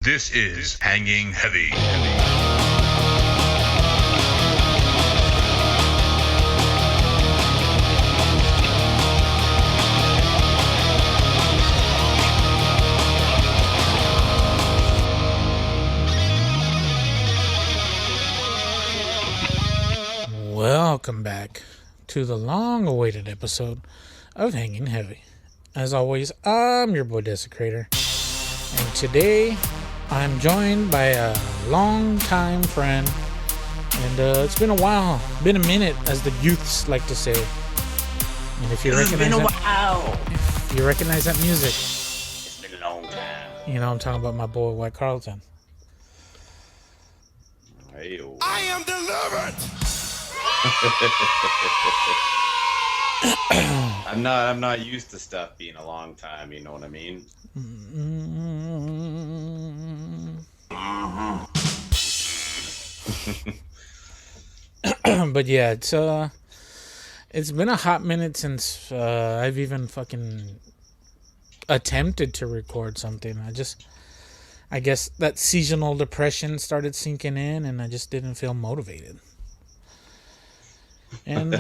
This is Hanging Heavy. Welcome back to the long-awaited episode of Hanging Heavy. As always, I'm your boy Desecrator, and today I'm joined by a long-time friend, and it's been a while, been a minute, as the youths like to say. And if you recognize if you recognize that music, It's been a long time. you know I'm talking about my boy TheeWhiteCartlon. Hey-o. I am delivered. I'm not used to stuff being a long time, you know what I mean? But yeah, it's been a hot minute since I've even fucking attempted to record something. I guess that seasonal depression started sinking in, and I just didn't feel motivated. And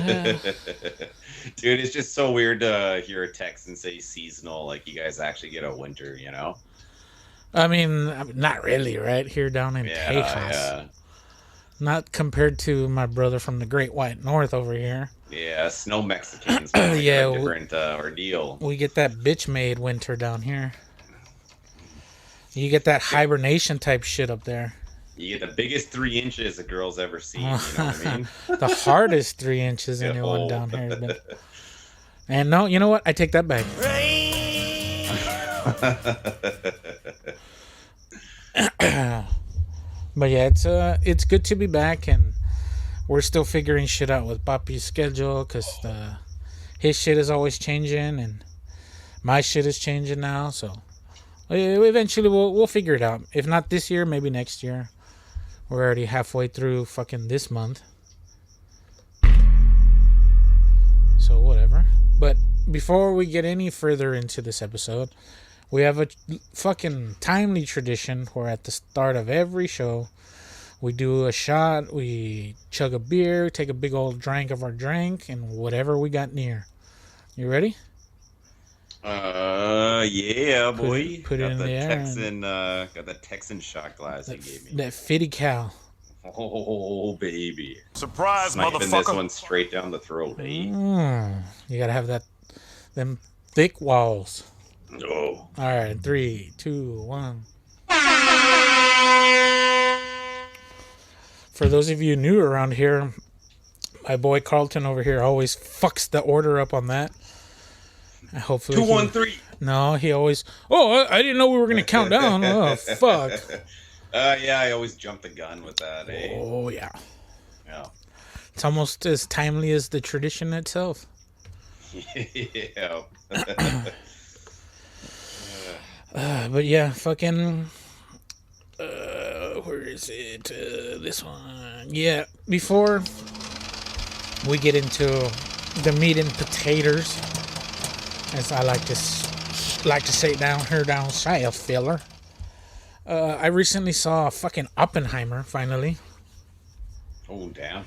Dude, it's just so weird to hear a Texan say seasonal, like you guys actually get a winter, you know? I mean, not really, right here down in Texas. Yeah. Not compared to my brother from the Great White North over here. Yeah, snow Mexicans. Like Yeah, a different ordeal. We get that bitch-made winter down here. You get that hibernation type shit up there. You get the biggest 3 inches a girl's ever seen, you know what I mean? The hardest 3 inches anyone down here has been. And no, you know what? I take that back. But yeah, it's good to be back, and we're still figuring shit out with Papi's schedule, because his shit is always changing, and my shit is changing now. So eventually we'll figure it out. If not this year, maybe next year. We're already halfway through fucking this month. So whatever. But before we get any further into this episode, we have a fucking timely tradition where at the start of every show, we do a shot, we chug a beer, take a big old drink of our drink, and whatever we got near. You ready? Yeah, boy. Put it in the air. Got the Texan shot glass he gave me. That fitty cow. Oh, baby. Surprise, Sniping this motherfucker. one straight down the throat, eh? You gotta have them thick walls. Oh. All right, 3, 2, 1. For those of you new around here, my boy Carlton over here always fucks the order up on that. Hopefully 2, 1, 3. No, he always... Oh, I didn't know we were going to count down. Oh, fuck. Yeah, I always jump the gun with that, eh? Oh, yeah. Yeah. It's almost as timely as the tradition itself. Yeah. But yeah, fucking... where is it? This one. Yeah, before we get into the meat and potatoes, as I like to say down south, filler. I recently saw fucking Oppenheimer, finally. Oh, damn.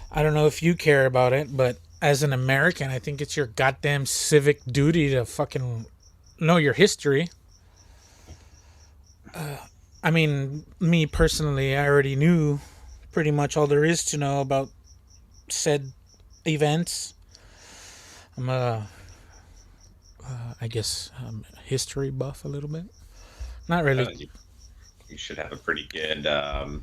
I don't know if you care about it, but as an American, I think it's your goddamn civic duty to fucking know your history. I mean, me personally, I already knew pretty much all there is to know about said events. I'm a history buff a little bit. Not really. You should have a pretty good good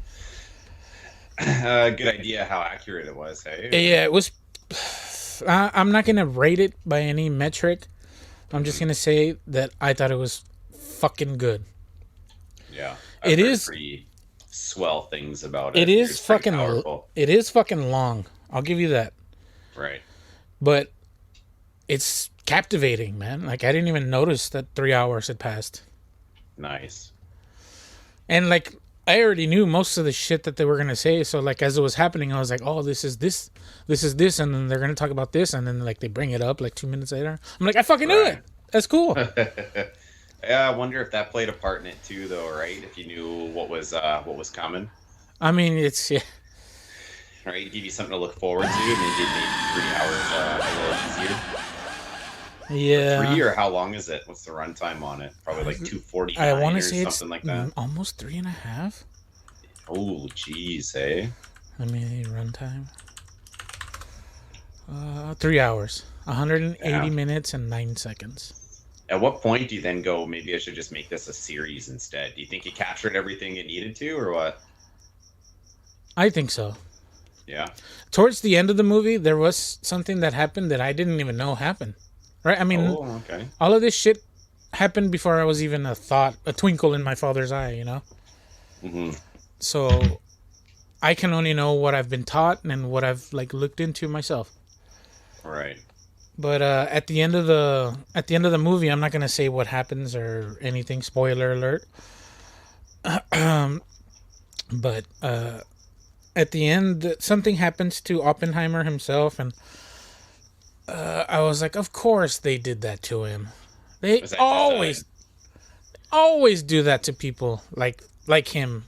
idea how accurate it was, hey? Yeah, it was. I'm not gonna rate it by any metric. I'm just gonna say that I thought it was fucking good. Yeah, it is pretty swell things about it. It is It's pretty fucking. powerful. It is fucking long. I'll give you that. Right. But it's captivating, man. Like, I didn't even notice that 3 hours had passed. Nice. And like, I already knew most of the shit that they were gonna say. So like, as it was happening, I was like, "Oh, this is this, and then they're gonna talk about this," and then like they bring it up like 2 minutes later. I'm like, I fucking knew it. That's cool. Yeah, I wonder if that played a part in it too, though, right? If you knew what was coming, I mean, it's yeah, right? Give you something to look forward to. Maybe it made 3 hours a little easier. For yeah. three, or how long is it? What's the runtime on it? Probably like I want 249 to or say it's something like that. almost 3.5. Oh, geez, hey. Let me runtime. 3 hours, 180 Yeah. minutes and 9 seconds. At what point do you then go, maybe I should just make this a series instead? Do you think it captured everything it needed to, or what? I think so. Yeah. Towards the end of the movie, there was something that happened that I didn't even know happened. Right? I mean, Oh, okay. all of this shit happened before I was even a twinkle in my father's eye, you know? Mm-hmm. So I can only know what I've been taught and what I've like looked into myself. Right. But at the end of the movie, I'm not gonna say what happens or anything. Spoiler alert. But at the end, something happens to Oppenheimer himself, and I was like, of course they did that to him. They Was that always do that to people like him.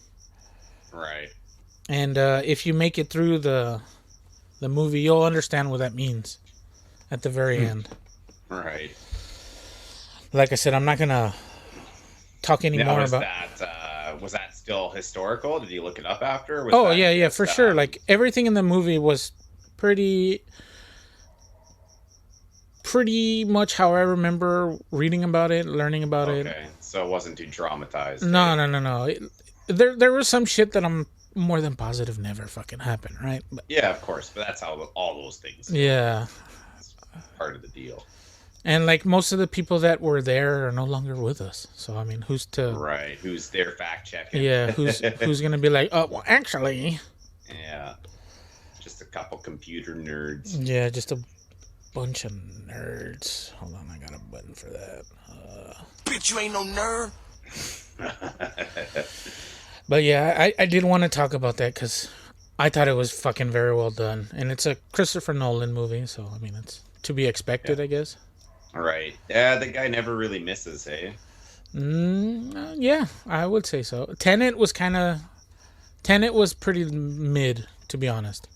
right. And if you make it through the movie, you'll understand what that means at the very end. Right. Like I said, I'm not gonna talk Now, anymore was about. that still historical? Did you look it up after? Or was Oh that yeah, just, for sure. Like everything in the movie was pretty much how I remember reading about it, learning about it. okay, so it wasn't too dramatized. No, eh? no. There was some shit that I'm more than positive never fucking happened, right? But, Yeah, of course, but that's how all those things. yeah. That's part of the deal. And like most of the people that were there are no longer with us. So I mean, who's to Right. Who's there fact checking? yeah, who's gonna be like, oh, well, actually, Yeah. Just a couple computer nerds. yeah, just a bunch of nerds. Hold on, I got a button for that. Bitch, you ain't no nerd. But yeah, I did want to talk about that because I thought it was fucking very well done, and it's a Christopher Nolan movie, so I mean, it's to be expected, I guess. Right. Yeah, the guy never really misses, hey? Yeah, I would say so. Tenet was pretty mid, to be honest.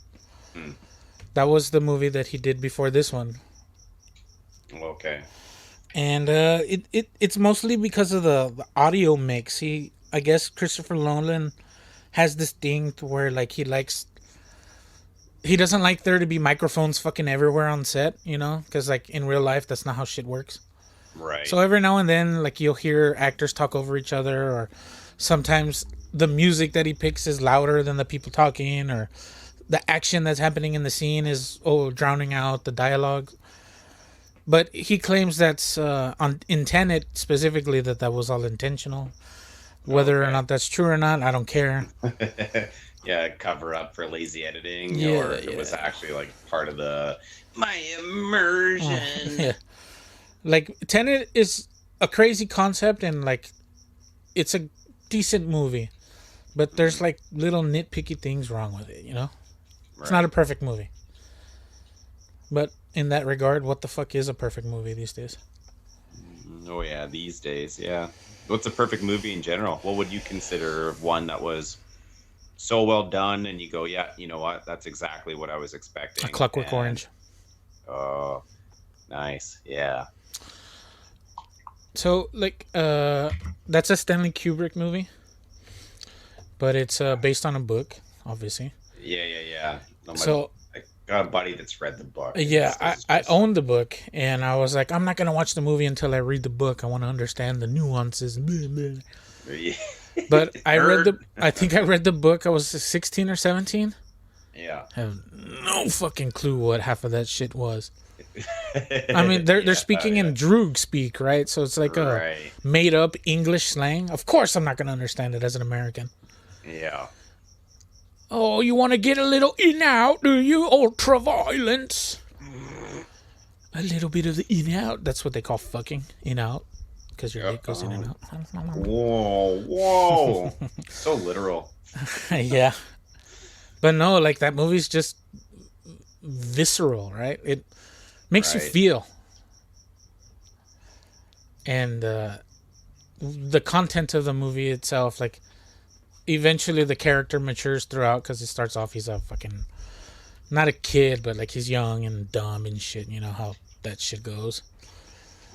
That was the movie that he did before this one. Okay. And it's mostly because of the audio mix. I guess Christopher Nolan has this thing to where like he doesn't like there to be microphones fucking everywhere on set, you know, because like in real life that's not how shit works. Right. So every now and then, like you'll hear actors talk over each other, or sometimes the music that he picks is louder than the people talking, or the action that's happening in the scene is drowning out the dialogue. But he claims that's in Tenet specifically that was all intentional. Whether or not that's true or not, I don't care. Yeah, cover up for lazy editing, Yeah, or if it was actually like part of my immersion. Yeah. Like Tenet is a crazy concept, and like it's a decent movie, but there's like little nitpicky things wrong with it, you know? It's not a perfect movie. But in that regard, what the fuck is a perfect movie these days? Oh yeah, these days, yeah. What's a perfect movie in general? What would you consider one that was so well done and you go, yeah, you know what? That's exactly what I was expecting. A Clockwork Orange. Oh, nice. Yeah. So, like, that's a Stanley Kubrick movie, but it's based on a book, obviously. Yeah. No, So, I got a buddy that's read the book. yeah, I own the book, and I was like, I'm not gonna watch the movie until I read the book. I want to understand the nuances. Yeah. But I think I read the book. I was 16 or 17. Yeah. I have no fucking clue what half of that shit was. I mean, they're speaking in Droog speak, right? So it's like a made up English slang. Of course, I'm not gonna understand it as an American. Yeah. Oh, you want to get a little in out, do you? Ultra violence. A little bit of the in out. That's what they call fucking in out, because your dick goes in and out. Whoa. So literal. Yeah, but no, like that movie's just visceral, right? It makes you feel, and the content of the movie itself, like eventually the character matures throughout because it starts off he's a fucking not a kid, but like he's young and dumb and shit. You know how that shit goes.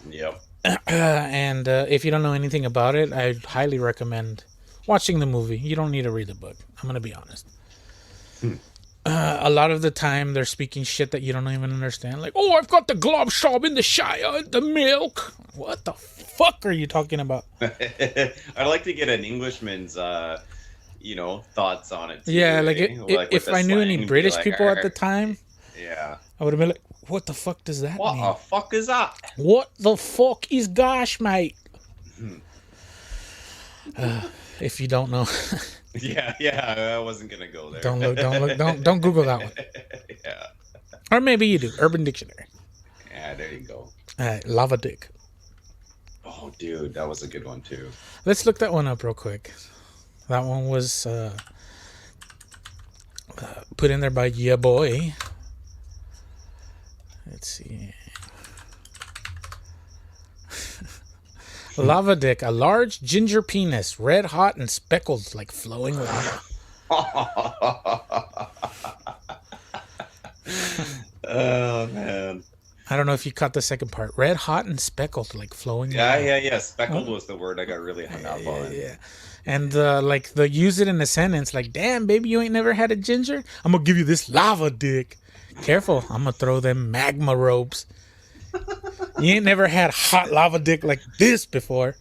Yep. And if you don't know anything about it, I highly recommend watching the movie. You don't need to read the book. I'm gonna be honest. A lot of the time they're speaking shit that you don't even understand. Like, oh, I've got the glob shop in the Shire, the milk. What the fuck are you talking about? I'd like to get an Englishman's, thoughts on it. Too, Yeah, if with the I knew any slang, be British like, people at the time, yeah. I would have been like, what the fuck does that What mean? the fuck is that? What the fuck is gosh, mate? If you don't know, Yeah, I wasn't gonna go there. don't Google that one. Yeah. Or maybe you do. Urban Dictionary. Yeah, there you go. Lava dick. Oh, dude, that was a good one too. Let's look that one up real quick. That one was put in there by Yeah Boy. Let's see. Lava dick, a large ginger penis, red hot and speckled like flowing lava. Oh man. I don't know if you caught the second part. Red hot and speckled like flowing lava. Yeah. Speckled was the word I got really hung up on. Yeah. And like they use it in a sentence like, damn, baby, you ain't never had a ginger? I'm gonna give you this lava dick. Careful, I'm gonna throw them magma ropes. You ain't never had hot lava dick like this before.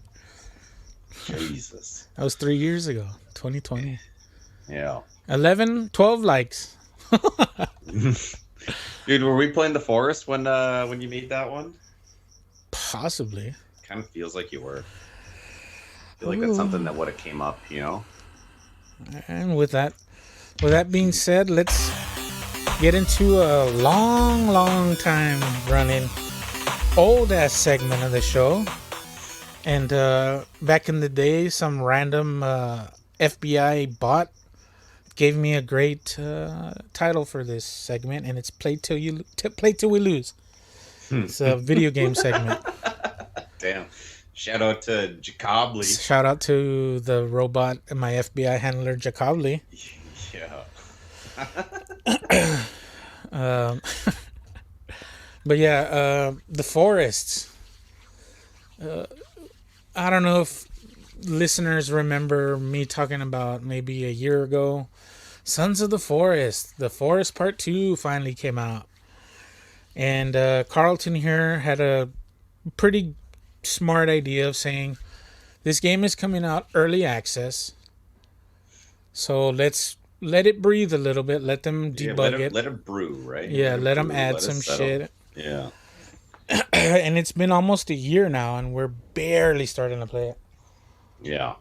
Jesus. That was 3 years ago, 2020. Yeah. 12 likes. Dude, were we playing the forest when you made that one? Possibly. Kind of feels like you were. I feel like that's something that would have came up, you know? And with that being said, let's get into a long time running old ass segment of the show. And back in the day, some random FBI bot gave me a great title for this segment, and it's play till we lose. It's a video game segment. Damn. Shout out to Jacobly. Shout out to the robot and my FBI handler, Jacobly. Yeah. But yeah, the forests. I don't know if listeners remember me talking about maybe a year ago. Sons of the Forest. The Forest Part 2 finally came out. And Carlton here had a pretty smart idea of saying, this game is coming out early access. So let's let it breathe a little bit. Let them debug it. Let it brew, right? Yeah, let them add some shit. Yeah. And it's been almost a year now, and we're barely starting to play it. Yeah.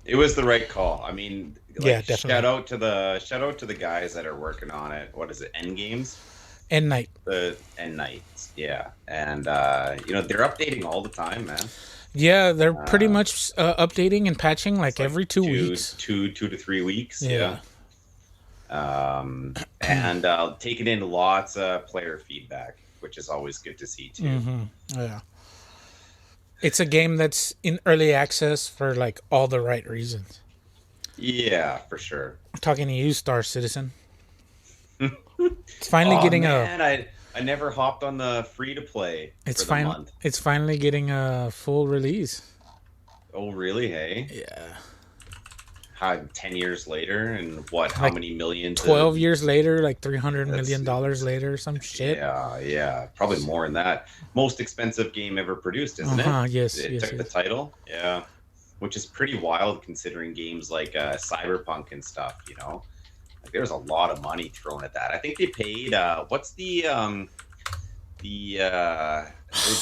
It was the right call. I mean, yeah, definitely. Shout out to the guys that are working on it. What is it? End Games? End Night. The End Nights. Yeah. And they're updating all the time, man. Yeah, they're pretty much updating and patching like every 2 weeks. 2 to 3 weeks. Yeah. And taking in lots of player feedback, which is always good to see too. Mm-hmm. Yeah. It's a game that's in early access for like all the right reasons. Yeah, for sure. I'm talking to you, Star Citizen. It's finally getting I never hopped on the free to play. It's finally getting a full release. Oh, really? Hey. Yeah. 10 years later, and what? How many millions? 12 years later, like $300 million later, some shit. Yeah, probably more than that. Most expensive game ever produced, isn't it? Yes, it took the title. Yeah, which is pretty wild considering games like Cyberpunk and stuff. You know, like there's a lot of money thrown at that. I think they paid. What's the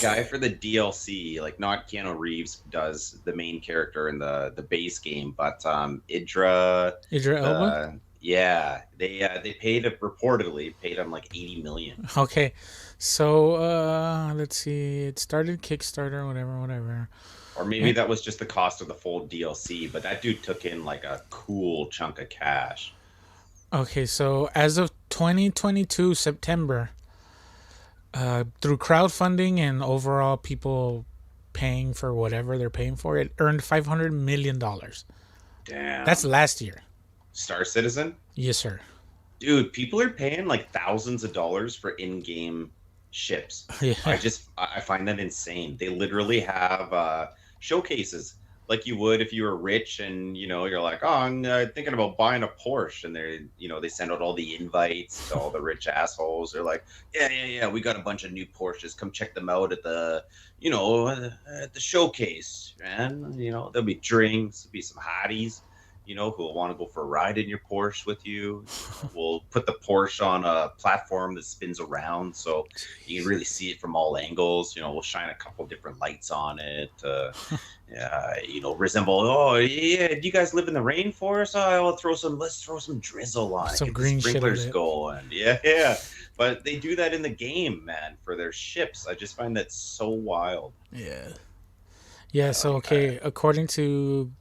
guy for the DLC, like not Keanu Reeves does the main character in the base game, but Idris Elba? Yeah, they reportedly paid him like 80 million. Okay, so let's see, it started Kickstarter, whatever. Or maybe that was just the cost of the full DLC, but that dude took in like a cool chunk of cash. Okay, so as of 2022 September, through crowdfunding and overall people paying for whatever they're paying for, it earned $500 million. Damn. That's last year. Star Citizen? Yes, sir. Dude, people are paying like thousands of dollars for in-game ships. Yeah. I find that insane. They literally have showcases like you would if you were rich and, you're like, oh, I'm thinking about buying a Porsche. And they send out all the invites to all the rich assholes. They're like, yeah, we got a bunch of new Porsches. Come check them out at the, at the showcase, man. There'll be drinks, there'll be some hotties, who will want to go for a ride in your Porsche with you. We'll put the Porsche on a platform that spins around so you can really see it from all angles. We'll shine a couple different lights on it. Resemble, do you guys live in the rainforest? Let's throw some drizzle on it. Some Get green the shit on sprinklers it. going. Yeah. But they do that in the game, man, for their ships. I just find that so wild. Yeah, so, okay, according to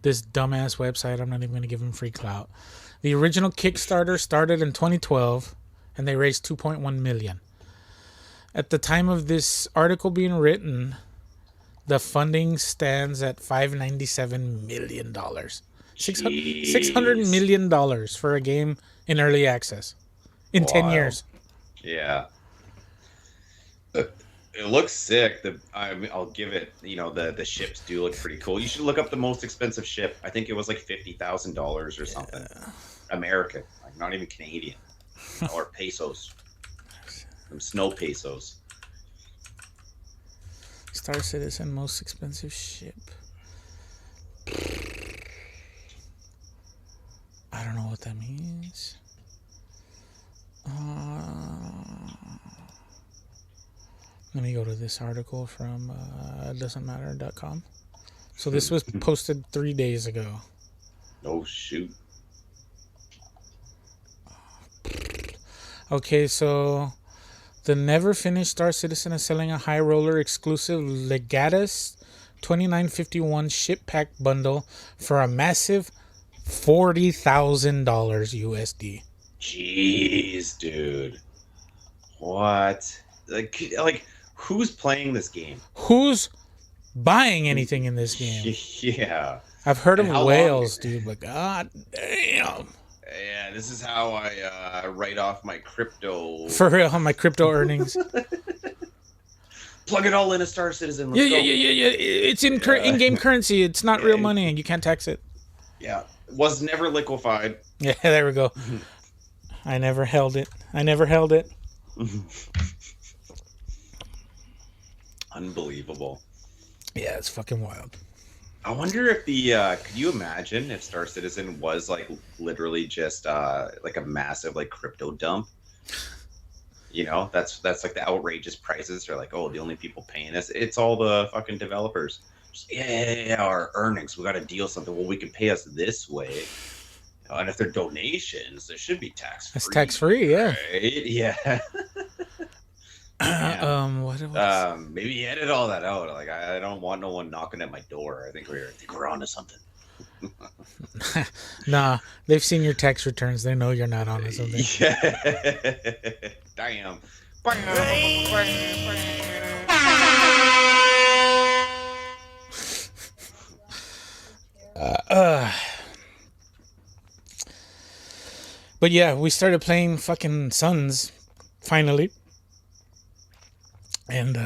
this dumbass website, I'm not even going to give them free clout. The original Kickstarter started in 2012, and they raised $2.1 million. At the time of this article being written, the funding stands at $597 million. $600 million for a game in early access in 10 years. Yeah. It looks sick. I'll give it, the ships do look pretty cool. You should look up the most expensive ship. I think it was like $50,000 or something. American, like not even Canadian. Or pesos. Some snow pesos. Star Citizen most expensive ship. I don't know what that means. Let me go to this article from doesn'tmatter.com. So this was posted 3 days ago. Oh, shoot. Okay, so the never finished Star Citizen is selling a high roller exclusive Legatus 2951 ship pack bundle for a massive $40,000 USD. Jeez, dude. What? Like, who's playing this game? Who's buying anything in this game? Yeah. I've heard of And how whales, long- dude, but god damn. Yeah, this is how I write off my crypto. For real, my crypto earnings. Plug it all in a Star Citizen. Let's Yeah. go. It's in-game currency. It's not real money, and you can't tax it. Yeah. Was never liquefied. Yeah, there we go. I never held it. Unbelievable. Yeah, it's fucking wild. I wonder if could you imagine if Star Citizen was like literally just like a massive like crypto dump? That's like the outrageous prices. They're like, oh, the only people paying us, it's all the fucking developers. Just, our earnings, we got to deal something. Well, we can pay us this way. And if they're donations, they should be tax-free. It's tax-free, yeah. Right? Yeah. Maybe edit all that out. Like, I don't want no one knocking at my door. I think we're onto something. Nah, they've seen your tax returns. They know you're not onto something. Yeah. Damn. But yeah, we started playing fucking Sons finally. And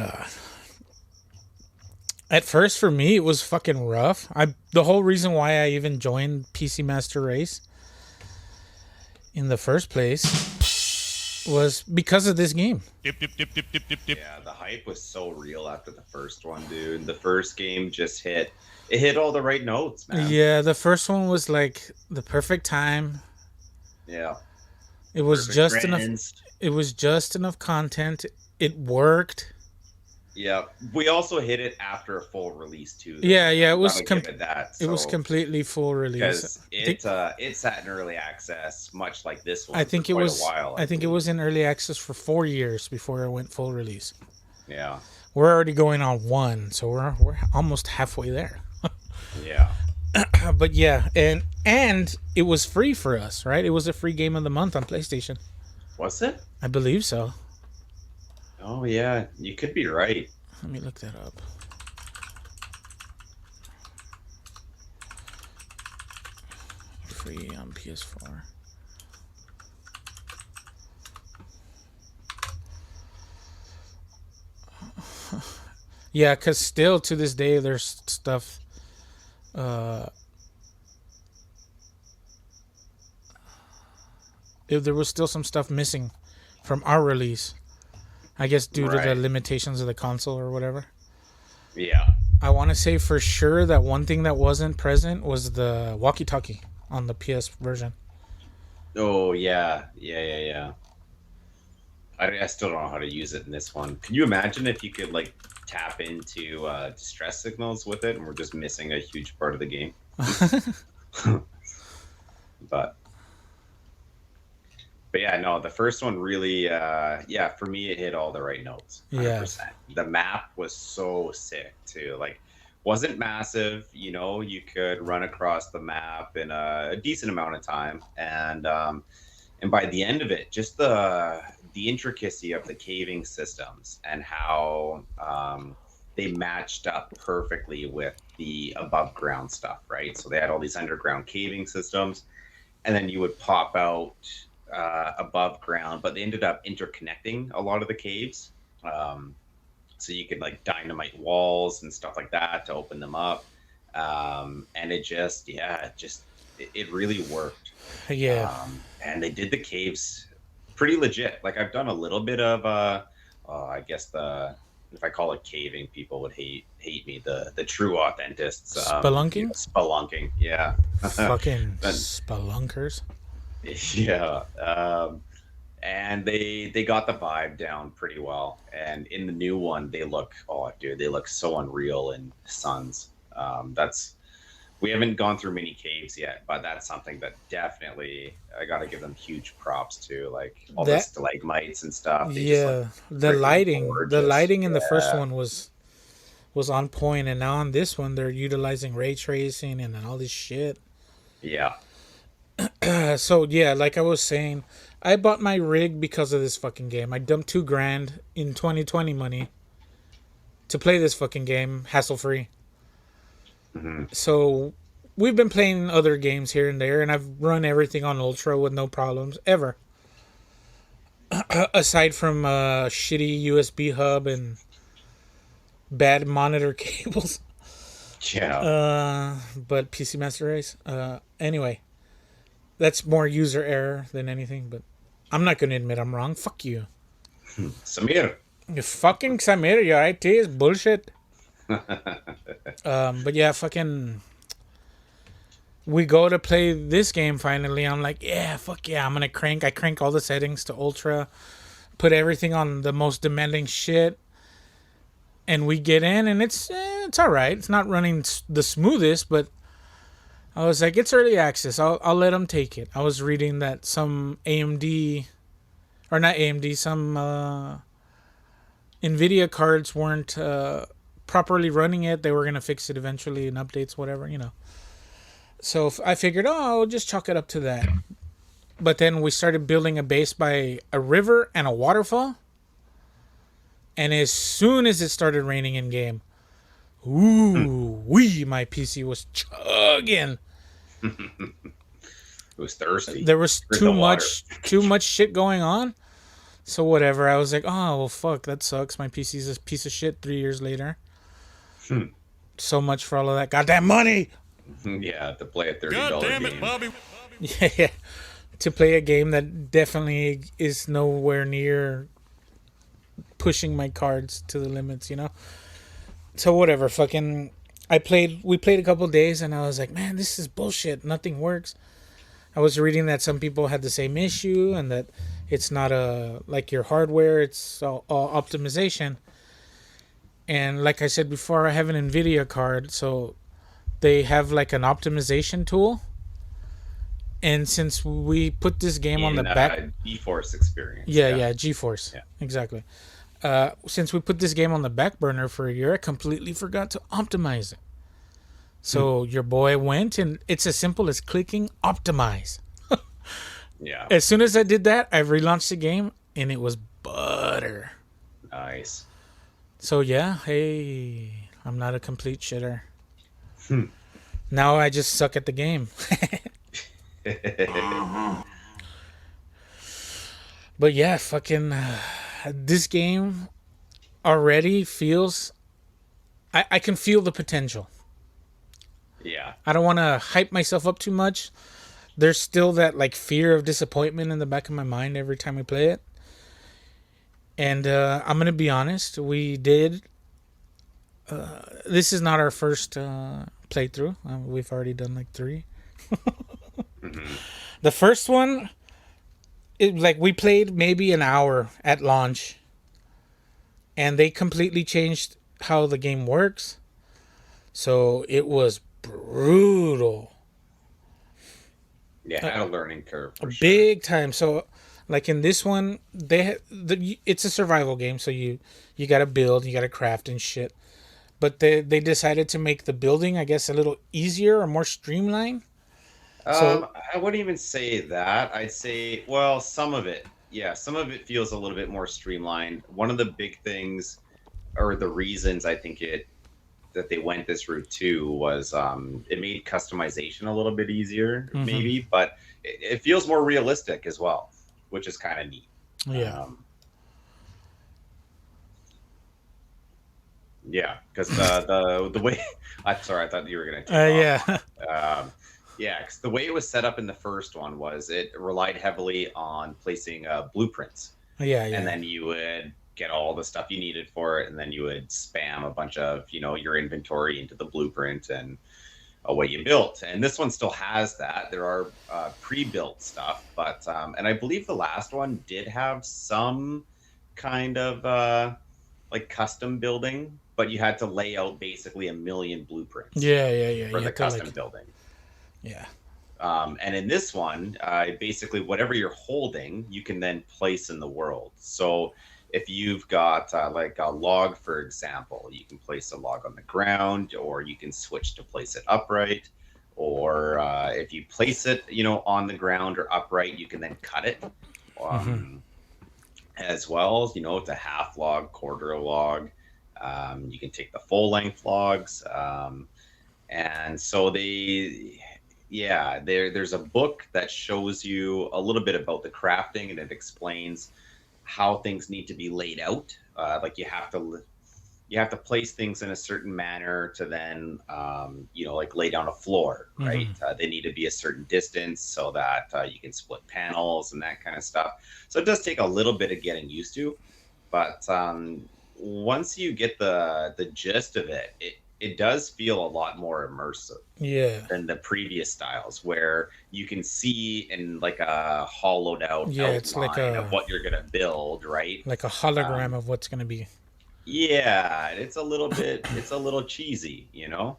at first for me it was fucking rough. The whole reason why I even joined PC Master Race in the first place was because of this game. Yeah, the hype was so real after the first one, dude. The first game just hit all the right notes, man. Yeah, the first one was like the perfect time. Yeah. It was Perfect just trends. enough. It was just enough content. It worked. Yeah, we also hit it after a full release too. Yeah, it was it was completely full release. Because it sat in early access, much like this one. I think for it quite was. a while. I think it was in early access for 4 years before it went full release. Yeah, we're already going on 1, so we're almost halfway there. Yeah, but yeah, and it was free for us, right? It was a free game of the month on PlayStation. Was it? I believe so. Oh yeah, you could be right. Let me look that up. free on PS4. Yeah, because still to this day there's stuff. If there was still some stuff missing from our release, I guess due to the limitations of the console or whatever. Yeah. I want to say for sure that one thing that wasn't present was the walkie-talkie on the PS version. Oh, yeah. I still don't know how to use it in this one. Can you imagine if you could, like, tap into distress signals with it and we're just missing a huge part of the game? But yeah, no, the first one really, for me, it hit all the right notes. 100%. Yeah. The map was so sick, too. Like, wasn't massive, you could run across the map in a decent amount of time. And by the end of it, just the intricacy of the caving systems and how they matched up perfectly with the above ground stuff, right? So they had all these underground caving systems, and then you would pop out above ground, but they ended up interconnecting a lot of the caves. So you could like dynamite walls and stuff like that to open them up. And it really worked. Yeah. And they did the caves pretty legit. Like I've done a little bit of, I guess if I call it caving, people would hate me. The true authentists. Spelunking? Spelunking, yeah. Fucking spelunkers. Yeah. And they got the vibe down pretty well. And in the new one, they look so unreal in Suns. We haven't gone through many caves yet, but that's something that definitely I got to give them huge props to, like all the stalagmites and stuff. Yeah, the lighting in the first one was on point, and now on this one they're utilizing ray tracing and all this shit. Yeah. So yeah, like I was saying, I bought my rig because of this fucking game. I dumped $2,000 in 2020 money to play this fucking game hassle free. Mm-hmm. So we've been playing other games here and there, and I've run everything on Ultra with no problems ever. Aside from shitty USB hub and bad monitor cables. Yeah. But PC Master Race. Anyway, that's more user error than anything, but I'm not going to admit I'm wrong. Fuck you. Samir. You fucking Samir, your IT is bullshit. But yeah, fucking we go to play this game finally. I'm like, yeah, fuck yeah, I'm gonna crank. I crank all the settings to ultra, put everything on the most demanding shit, and we get in, and it's all right. It's not running the smoothest, but I was like, it's early access. I'll let them take it. I was reading that some AMD, or not AMD, some NVIDIA cards weren't properly running it. They were going to fix it eventually in updates, whatever, So I figured, I'll just chalk it up to that. But then we started building a base by a river and a waterfall. And as soon as it started raining in game, my PC was chugging. It was thirsty. There was too much shit going on. So whatever. I was like, oh, well, fuck, that sucks. My PC's a piece of shit 3 years later. So much for all of that goddamn money. Yeah, to play a $30 God damn game. it, Bobby. Yeah, to play a game that definitely is nowhere near pushing my cards to the limits, So whatever, fucking, we played a couple days, and I was like, man, this is bullshit. Nothing works. I was reading that some people had the same issue, and that it's not like your hardware, it's all optimization. And like I said before, I have an NVIDIA card, so they have like an optimization tool. And since we put this game on the back... GeForce experience. Yeah, GeForce. Yeah. Exactly. Since we put this game on the back burner for a year, I completely forgot to optimize it. So your boy went, and it's as simple as clicking optimize. Yeah. As soon as I did that, I relaunched the game, and it was butter. Nice. So yeah, hey, I'm not a complete shitter. Now I just suck at the game. But yeah, fucking this game already feels. I can feel the potential. Yeah. I don't want to hype myself up too much. There's still that like fear of disappointment in the back of my mind every time we play it. And I'm gonna be honest, we did. This is not our first playthrough. We've already done like 3. Hmm. The first one, like we played maybe an hour at launch, and they completely changed how the game works. So it was brutal, Yeah, had a learning curve for sure. big time. So, like in this one, it's a survival game. So you got to build, you got to craft and shit. But they decided to make the building, I guess, a little easier or more streamlined. So I wouldn't even say that. I'd say, well, some of it, yeah, some of it feels a little bit more streamlined. One of the big things, or the reasons I think that they went this route too, was it made customization a little bit easier, maybe, but it feels more realistic as well, which is kind of neat. yeah, Yeah, because the way I'm sorry, I thought you were gonna take yeah, off. Yeah, because the way it was set up in the first one was it relied heavily on placing blueprints, yeah, and yeah. then you would get all the stuff you needed for it, and then you would spam a bunch of your inventory into the blueprint, and away you built. And this one still has that. There are pre-built stuff, but and I believe the last one did have some kind of like custom building, but you had to lay out basically a million blueprints Yeah, yeah, yeah. for You the have to custom like, building. yeah. And in this one, basically whatever you're holding, you can then place in the world. So if you've got like a log, for example, you can place a log on the ground, or you can switch to place it upright. Or if you place it, on the ground or upright, you can then cut it as well. It's a half log, quarter log. You can take the full length logs. And so there's a book that shows you a little bit about the crafting, and it explains how things need to be laid out. Like you have to place things in a certain manner to then like lay down a floor, right? They need to be a certain distance so that you can split panels and that kind of stuff. So it does take a little bit of getting used to, but once you get the gist of it, it does feel a lot more immersive Yeah. than the previous styles, where you can see in like a hollowed out It's like outline of what you're gonna build, right? a hologram of what's gonna be. Yeah, it's a little cheesy, Yeah.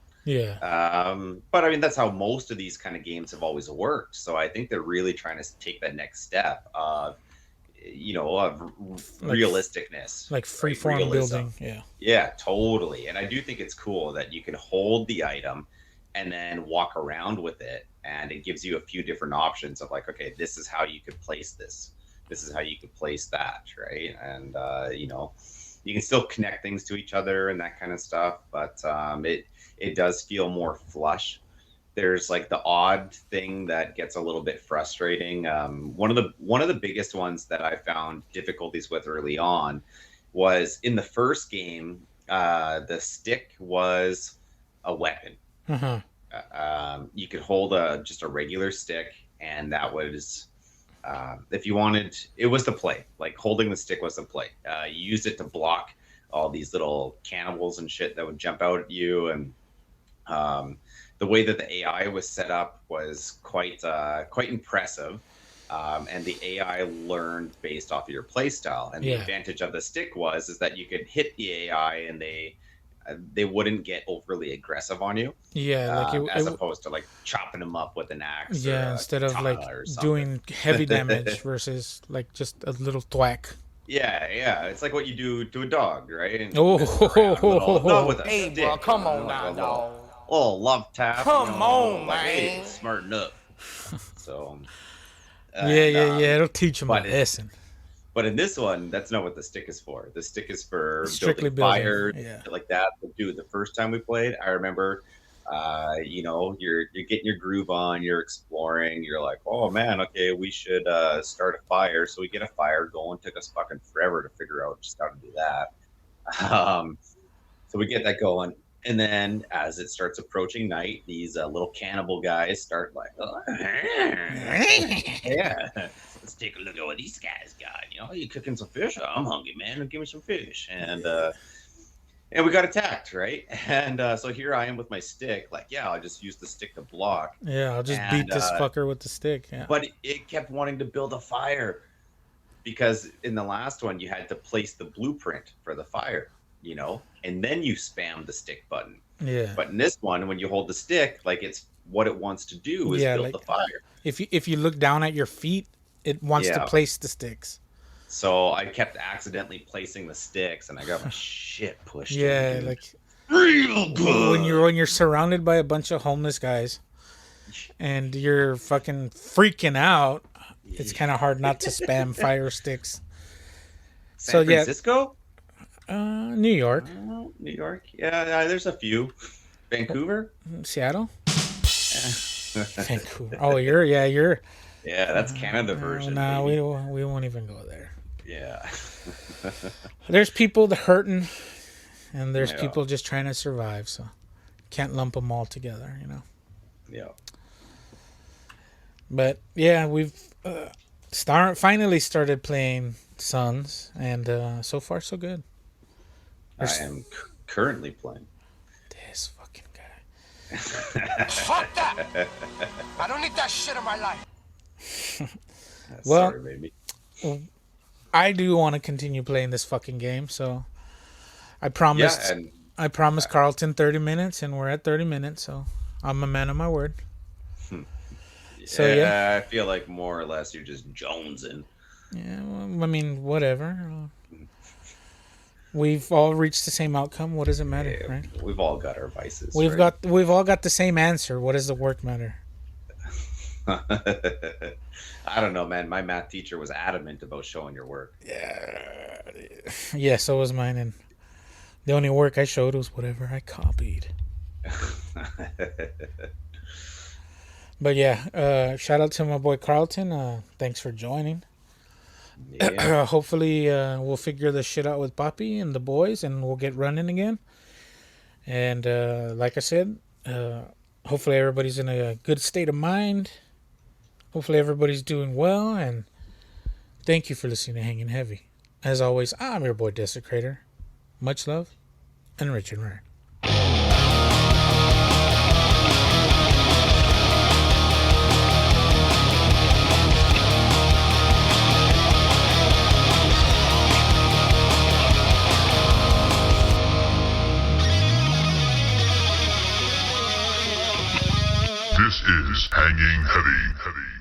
But I mean, that's how most of these kind of games have always worked. So I think they're really trying to take that next step of realisticness, Like right? freeform Realism. building. Yeah. Yeah, totally. And I do think it's cool that you can hold the item and then walk around with it, and it gives you a few different options of like, okay, this is how you could place this. This is how you could place that, right? And you can still connect things to each other and that kind of stuff, but it does feel more flush. There's like the odd thing that gets a little bit frustrating. One of the biggest ones that I found difficulties with early on was in the first game. The stick was a weapon. Uh-huh. You could hold just a regular stick, and that was if you wanted. It was the play. Like holding the stick was the play. You used it to block all these little cannibals and shit that would jump out at you, and the way that the AI was set up was quite impressive. And the AI learned based off of your play style. And the advantage of the stick is that you could hit the AI and they wouldn't get overly aggressive on you. Yeah, like as opposed to like chopping them up with an axe. Yeah, instead of like doing heavy damage versus like just a little thwack. Yeah, it's like what you do to a dog, right? And Oh, not with a Hey, stick, bro, come on like now, a dog. little love tap. Come on, like, hey, man. smarten up. So. Yeah. It'll teach them a lesson. But in this one, that's not what the stick is for. The stick is for Strictly building fire, yeah. like that. But dude, the first time we played, I remember You're getting your groove on, you're exploring, you're like, oh man, okay, we should start a fire. So we get a fire going. Took us fucking forever to figure out just how to do that. So we get that going. And then as it starts approaching night, these little cannibal guys start like, oh, yeah, let's take a look at what these guys got. You cooking some fish? Oh, I'm hungry, man. Give me some fish. And we got attacked, right? And so here I am with my stick, like, yeah, I'll just use the stick to block. Yeah, I'll just beat this fucker with the stick. Yeah. But it kept wanting to build a fire because in the last one you had to place the blueprint for the fire, and then you spam the stick button. Yeah. But in this one, when you hold the stick, like it's what it wants to do is build the fire. If you look down at your feet, it wants to place the sticks. So I kept accidentally placing the sticks, and I got my shit pushed. Yeah, in, like real good. When you're surrounded by a bunch of homeless guys, and you're fucking freaking out, it's kind of hard not to spam fire sticks. San Francisco? New York. New York? Yeah, there's a few. Vancouver? Seattle? Yeah. Vancouver. Oh, you're... Yeah, that's Canada version. No, we won't even go there. Yeah. There's people that hurting, and there's people just trying to survive, so can't lump them all together, Yeah. But yeah, we've finally started playing Sons, and so far so good. I am currently playing. This fucking guy. Fuck that! I don't need that shit in my life. Well, sorry, baby. I do want to continue playing this fucking game, so I promised. Yeah, I promised Carlton 30 minutes, and we're at 30 minutes, so I'm a man of my word. So yeah, I feel like more or less you're just jonesing. Yeah, well, I mean, whatever. We've all reached the same outcome. What does it matter, right? We've all got our vices. We've all got the same answer. What does the work matter? I don't know, man. My math teacher was adamant about showing your work. Yeah, so was mine, and the only work I showed was whatever I copied. But yeah, shout out to my boy Carlton. Thanks for joining. Yeah. Hopefully we'll figure this shit out with Poppy and the boys, and we'll get running again. And like I said, hopefully everybody's in a good state of mind. Hopefully everybody's doing well, and thank you for listening to Hanging Heavy. As always, I'm your boy Desecrator. Much love, and Richard Ryan. This is Hanging Heavy.